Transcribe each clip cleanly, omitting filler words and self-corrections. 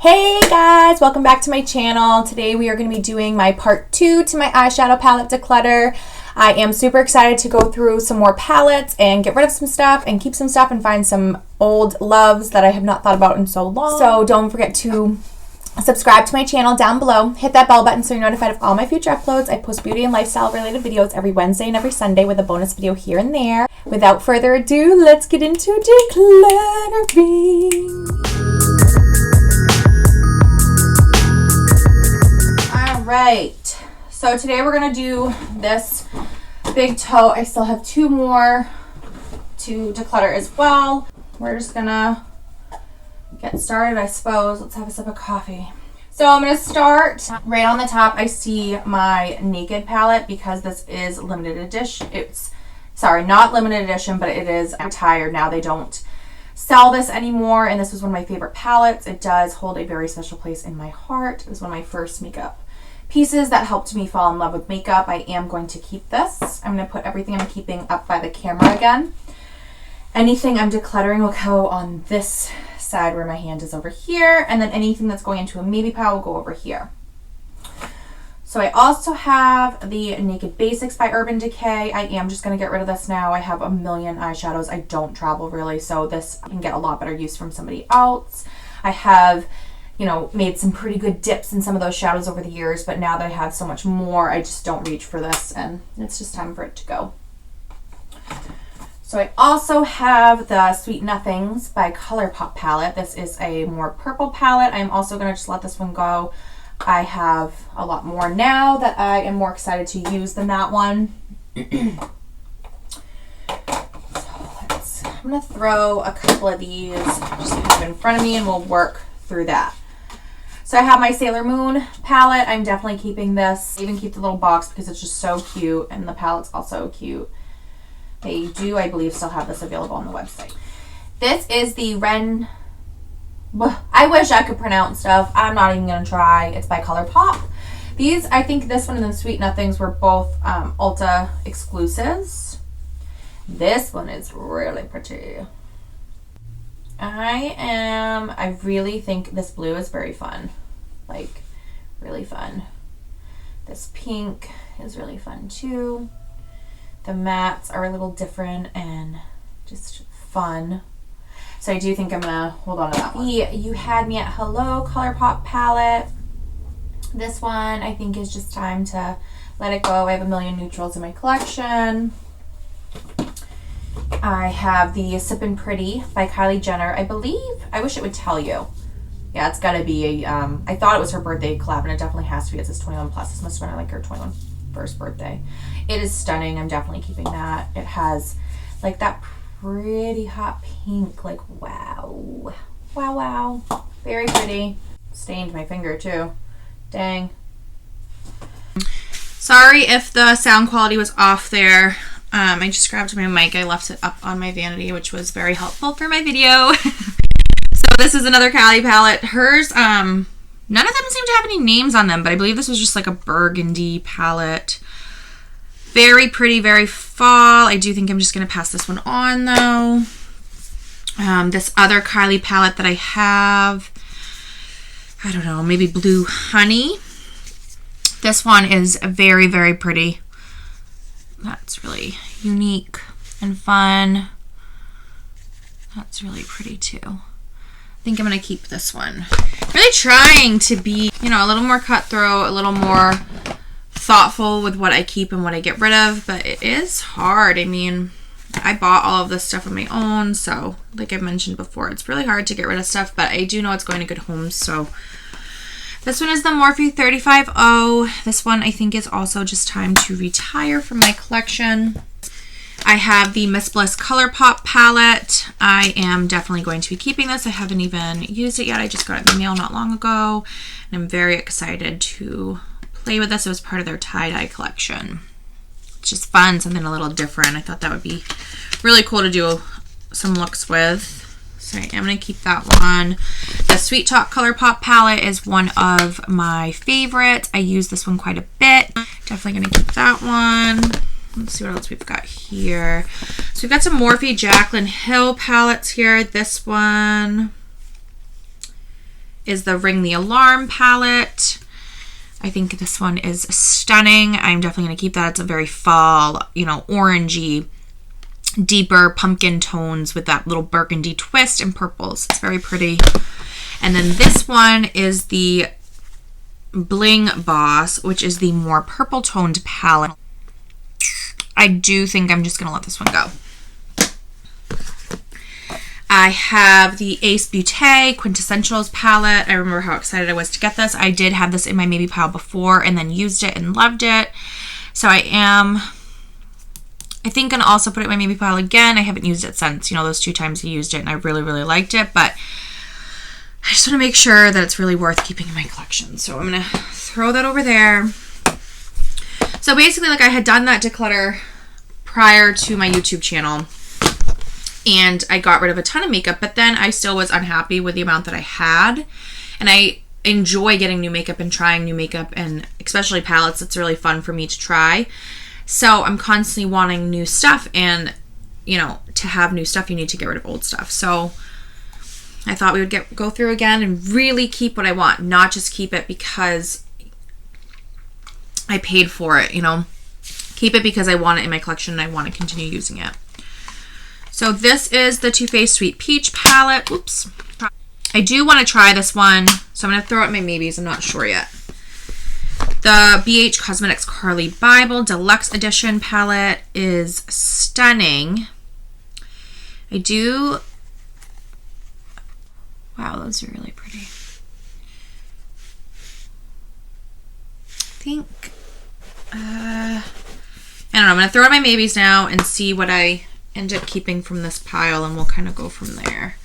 Hey guys, welcome back to my channel. Today we are going to be doing my part 2 to my eyeshadow palette declutter. I am super excited to go through some more palettes and get rid of some stuff and keep some stuff and find some old loves that I have not thought about in so long. So don't forget to subscribe to my channel down below. Hit that bell button so you're notified of all my future uploads. I post beauty and lifestyle related videos every Wednesday and every Sunday with a bonus video here and there. Without further ado, let's get into decluttering. Right, so today we're gonna do this big tote. I still have 2 more to declutter as well. We're just gonna get started, I suppose. Let's have a sip of coffee. So I'm gonna start right on the top. I see my Naked palette because this is limited edition. It's not limited edition, but it is retired now. They don't sell this anymore, and this was one of my favorite palettes. It does hold a very special place in my heart. It was one of my first makeup pieces that helped me fall in love with makeup. I am going to keep this. I'm going to put everything I'm keeping up by the camera again. Anything I'm decluttering will go on this side where my hand is over here, and then anything that's going into a maybe pile will go over here. So I also have the Naked Basics by Urban Decay. I am just going to get rid of this now. I have a million eyeshadows. I don't travel really, so this can get a lot better use from somebody else. I have made some pretty good dips in some of those shadows over the years, but now that I have so much more, I just don't reach for this, and it's just time for it to go. So I also have the Sweet Nothings by ColourPop palette. This is a more purple palette. I'm also going to just let this one go. I have a lot more now that I am more excited to use than that one. I'm going to throw a couple of these just kind of in front of me, and we'll work through that. So I have my Sailor Moon palette. I'm definitely keeping this. I even keep the little box because it's just so cute, and the palette's also cute. They do, I believe, still have this available on the website. This is the I wish I could pronounce stuff. I'm not even going to try. It's by ColourPop. These, I think this one and the Sweet Nothings were both Ulta exclusives. This one is really pretty. I really think this blue is very fun. Like, really fun. This pink is really fun too. The mattes are a little different and just fun. So I do think I'm gonna hold on to that one. The You Had Me at Hello ColourPop palette. This one I think is just time to let it go. I have a million neutrals in my collection. I have the Sippin' Pretty by Kylie Jenner. I wish it would tell you. Yeah, it's gotta be I thought it was her birthday collab, and it definitely has to be. It says 21 plus. This must have been like her 21st birthday. It is stunning. I'm definitely keeping that. It has like that pretty hot pink. Like, wow. Wow, wow. Very pretty. Stained my finger too. Dang. Sorry if the sound quality was off there. I just grabbed my mic. I left it up on my vanity, which was very helpful for my video. So this is another Kylie palette. Hers, none of them seem to have any names on them, but I believe this was just like a burgundy palette. Very pretty, very fall. I do think I'm just going to pass this one on though. This other Kylie palette that I have, I don't know, maybe Blue Honey. This one is very, very pretty. That's really unique and fun. That's really pretty too. I think I'm going to keep this one. Really trying to be, a little more cutthroat, a little more thoughtful with what I keep and what I get rid of, but it is hard. I mean, I bought all of this stuff on my own, so like I've mentioned before, it's really hard to get rid of stuff, but I do know it's going to good homes, so. This one is the Morphe 35O. This one I think is also just time to retire from my collection. I have the Miss Bliss ColourPop palette. I am definitely going to be keeping this. I haven't even used it yet. I just got it in the mail not long ago, and I'm very excited to play with this. It was part of their tie-dye collection. It's just fun, something a little different. I thought that would be really cool to do some looks with. So I am going to keep that one. The Sweet Talk ColourPop palette is one of my favorites. I use this one quite a bit. Definitely going to keep that one. Let's see what else we've got here. So we've got some Morphe Jaclyn Hill palettes here. This one is the Ring the Alarm palette. I think this one is stunning. I'm definitely going to keep that. It's a very fall, you know, orangey, deeper pumpkin tones with that little burgundy twist and purples. It's very pretty. And then this one is the Bling Boss, which is the more purple toned palette. I do think I'm just going to let this one go. I have the Ace Beauté Quintessentials palette. I remember how excited I was to get this. I did have this in my maybe pile before and then used it and loved it. So I think going to also put it in my maybe pile again. I haven't used it since, you know, those 2 times I used it, and I really, really liked it. But I just want to make sure that it's really worth keeping in my collection. So I'm going to throw that over there. So basically, like, I had done that declutter prior to my YouTube channel, and I got rid of a ton of makeup, but then I still was unhappy with the amount that I had. And I enjoy getting new makeup and trying new makeup, and especially palettes. It's really fun for me to try. So I'm constantly wanting new stuff, and, you know, to have new stuff, you need to get rid of old stuff. So I thought we would go through again and really keep what I want, not just keep it because I paid for it, you know. Keep it because I want it in my collection and I want to continue using it. So this is the Too Faced Sweet Peach palette. Oops. I do want to try this one, so I'm going to throw out my maybes. I'm not sure yet. The BH Cosmetics Carly Bible Deluxe Edition palette is stunning. Wow, those are really pretty. I don't know. I'm going to throw out my maybes now and see what I end up keeping from this pile, and we'll kind of go from there.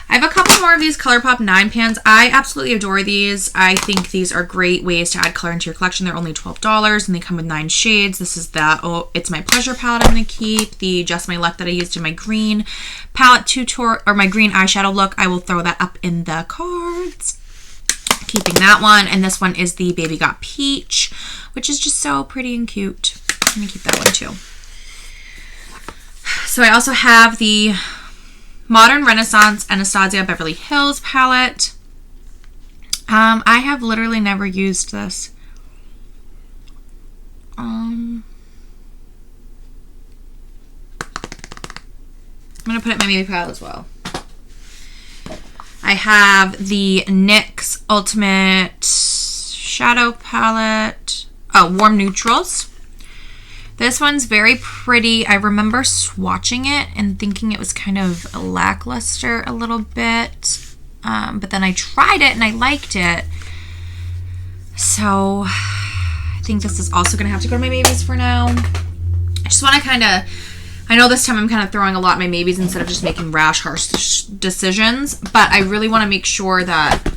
I have a couple more of these ColourPop 9 pans. I absolutely adore these. I think these are great ways to add color into your collection. They're only $12 and they come with 9 shades. This is the It's My Pleasure palette I'm going to keep. The Just My Luck that I used in my green palette tutorial, or my green eyeshadow look. I will throw that up in the cards. Keeping that one. And this one is the Baby Got Peach, which is just so pretty and cute. I'm going to keep that one too. So I also have the Modern Renaissance Anastasia Beverly Hills palette. I have literally never used this. I'm going to put it in my maybe pile as well. I have the NYX Ultimate Shadow Palette. Warm Neutrals. This one's very pretty. I remember swatching it and thinking it was kind of lackluster a little bit. But then I tried it and I liked it. So I think this is also going to have to go to my maybes for now. I just want to kind of, I know this time I'm kind of throwing a lot in my maybes instead of just making rash, harsh decisions. But I really want to make sure that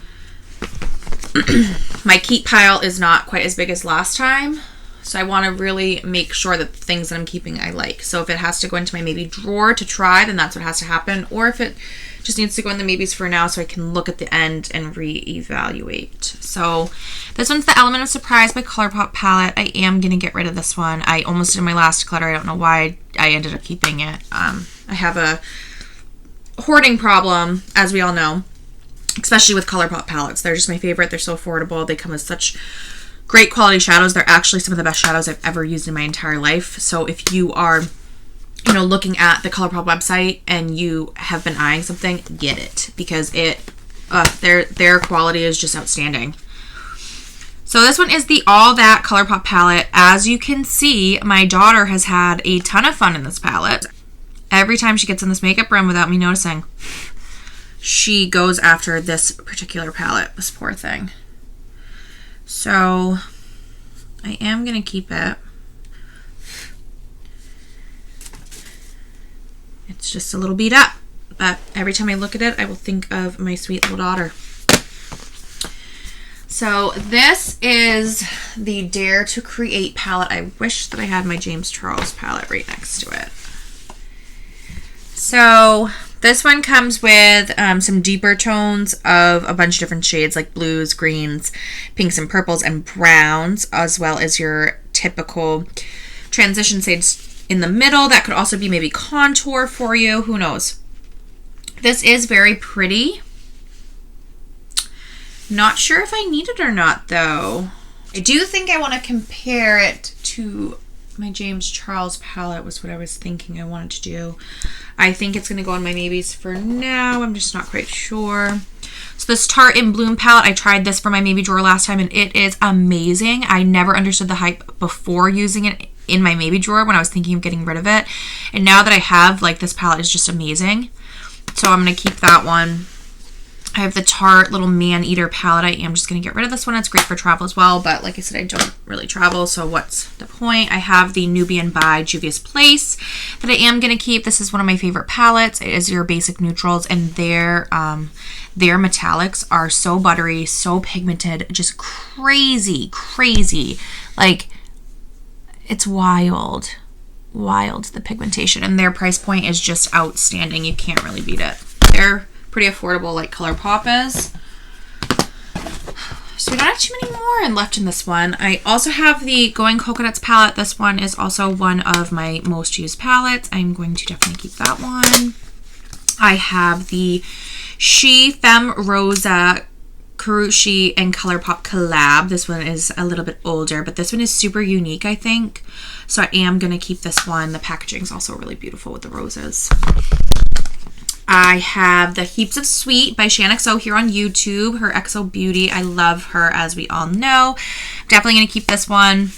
my keep pile is not quite as big as last time. So I want to really make sure that the things that I'm keeping I like. So if it has to go into my maybe drawer to try, then that's what has to happen. Or if it just needs to go in the maybes for now so I can look at the end and reevaluate. So this one's the Element of Surprise by ColourPop palette. I am going to get rid of this one. I almost did my last declutter. I don't know why I ended up keeping it. I have a hoarding problem, as we all know, especially with ColourPop palettes. They're just my favorite. They're so affordable. They come with such great quality shadows. They're actually some of the best shadows I've ever used in my entire life. So if you are, you know, looking at the ColourPop website and you have been eyeing something, get it, because their quality is just outstanding. So this one is the All That ColourPop palette. As you can see, my daughter has had a ton of fun in this palette. Every time she gets in this makeup room without me noticing, she goes after this particular palette, this poor thing. So I am going to keep it. It's just a little beat up, but every time I look at it, I will think of my sweet little daughter. So this is the Dare to Create palette. I wish that I had my James Charles palette right next to it. So this one comes with some deeper tones of a bunch of different shades like blues, greens, pinks and purples, and browns, as well as your typical transition shades in the middle. That could also be maybe contour for you. Who knows? This is very pretty. Not sure if I need it or not, though. I do think I want to compare it to my James Charles palette was what I was thinking I wanted to do. I think it's going to go on my maybes for now. I'm just not quite sure. So this Tarte in Bloom palette, I tried this for my maybe drawer last time, and it is amazing. I never understood the hype before using it in my maybe drawer when I was thinking of getting rid of it. And now that I have, like, this palette is just amazing. So I'm going to keep that one. I have the Tarte little Man Eater palette. I am just going to get rid of this one. It's great for travel as well, but like I said, I don't really travel, so what's the point? I have the Nubian by Juvia's Place that I am going to keep. This is one of my favorite palettes. It is your basic neutrals, and their metallics are so buttery, so pigmented, just crazy, crazy. Like, it's wild, the pigmentation, and their price point is just outstanding. You can't really beat it. They're pretty affordable, like ColourPop is. So we don't have too many more left in this one. I also have the Going Coconuts palette. This one is also one of my most used palettes. I'm going to definitely keep that one. I have the She Femme Rosa Kurushi and ColourPop collab. This one is a little bit older, but this one is super unique, I think. So I am going to keep this one. The packaging is also really beautiful with the roses. I have the Heaps of Sweet by ShanXO here on YouTube. Her XO Beauty. I love her, as we all know. Definitely going to keep this one.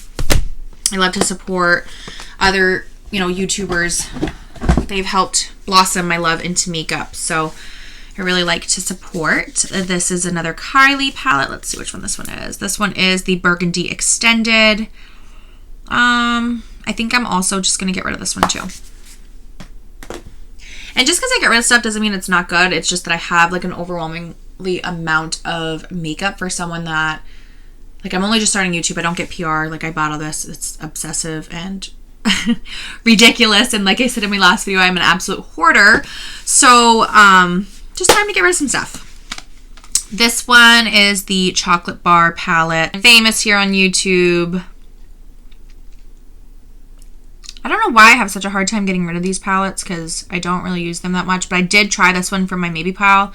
I love to support other, YouTubers. They've helped blossom my love into makeup. So I really like to support. This is another Kylie palette. Let's see which one this one is. This one is the Burgundy Extended. I think I'm also just going to get rid of this one too. And just because I get rid of stuff doesn't mean it's not good. It's just that I have like an overwhelmingly amount of makeup for someone that, like, I'm only just starting YouTube. I don't get PR. Like, I bought all this. It's obsessive and ridiculous. And like I said in my last video, I'm an absolute hoarder. So just time to get rid of some stuff. This one is the Chocolate Bar palette. Famous here on YouTube. I don't know why I have such a hard time getting rid of these palettes because I don't really use them that much, but I did try this one for my maybe pile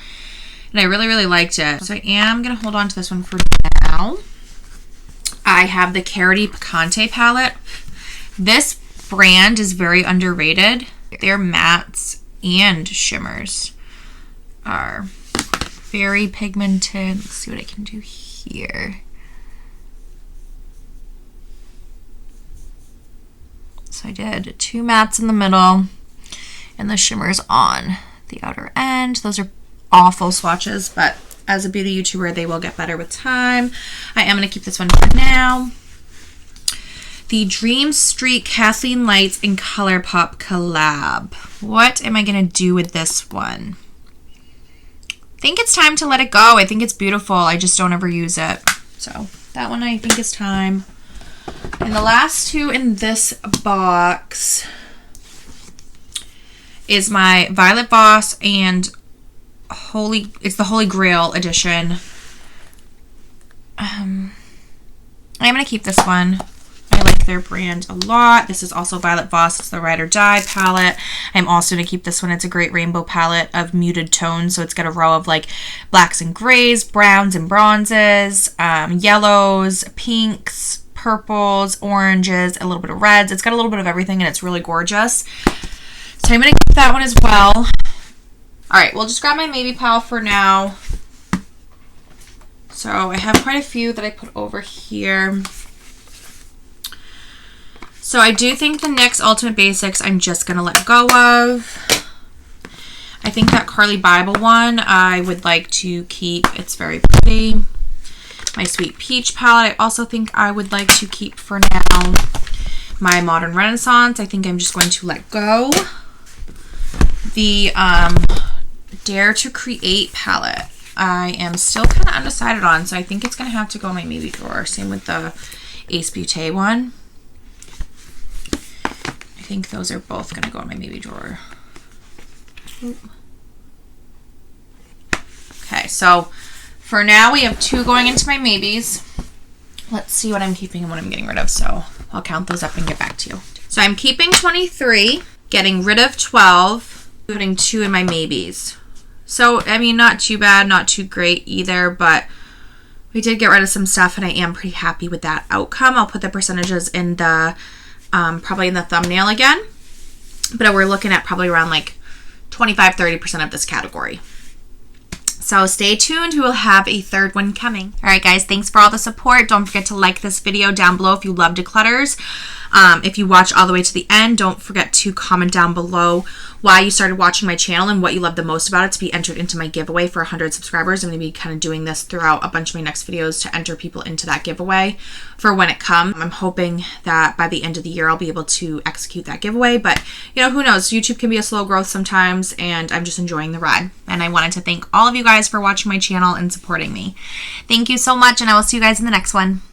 and I really, really liked it. So I am going to hold on to this one for now. I have the Carity Picante palette. This brand is very underrated. Their mattes and shimmers are very pigmented. Let's see what I can do here. So I did 2 mattes in the middle and the shimmers on the outer end. Those are awful swatches, but as a beauty YouTuber, they will get better with time. I am going to keep this one for now. The Dream Street Kathleen Lights and ColourPop collab. What am I going to do with this one? I think it's time to let it go. I think it's beautiful. I just don't ever use it. So that one I think is time. And the last two in this box is my Violet Voss and it's the Holy Grail edition. I'm going to keep this one. I like their brand a lot. This is also Violet Voss. It's the Ride or Die palette. I'm also going to keep this one. It's a great rainbow palette of muted tones. So it's got a row of like blacks and grays, browns and bronzes, yellows, pinks, purples, oranges, a little bit of reds. It's got a little bit of everything and it's really gorgeous. So I'm going to keep that one as well. All right, we'll just grab my maybe pile for now. So I have quite a few that I put over here. So I do think the NYX Ultimate Basics I'm just going to let go of. I think that Carly Bible one I would like to keep. It's very pretty. My Sweet Peach palette, I also think I would like to keep for now. My Modern Renaissance, I think I'm just going to let go. The Dare to Create palette, I am still kind of undecided on, so I think it's going to have to go in my maybe drawer. Same with the Ace Beauté one. I think those are both going to go in my maybe drawer. Okay, so for now, we have 2 going into my maybes. Let's see what I'm keeping and what I'm getting rid of. So I'll count those up and get back to you. So I'm keeping 23, getting rid of 12, putting 2 in my maybes. So, I mean, not too bad, not too great either, but We did get rid of some stuff, and I am pretty happy with that outcome. I'll put the percentages in the, probably in the thumbnail again. But we're looking at probably around like 25-30% of this category. So stay tuned. We will have a third one coming. All right, guys, thanks for all the support. Don't forget to like this video down below if you love declutters. If you watch all the way to the end, don't forget to comment down below why you started watching my channel and what you love the most about it to be entered into my giveaway for 100 subscribers. I'm going to be kind of doing this throughout a bunch of my next videos to enter people into that giveaway for when it comes. I'm hoping that by the end of the year, I'll be able to execute that giveaway. But, you know, who knows? YouTube can be a slow growth sometimes, and I'm just enjoying the ride. And I wanted to thank all of you guys for watching my channel and supporting me. Thank you so much, and I will see you guys in the next one.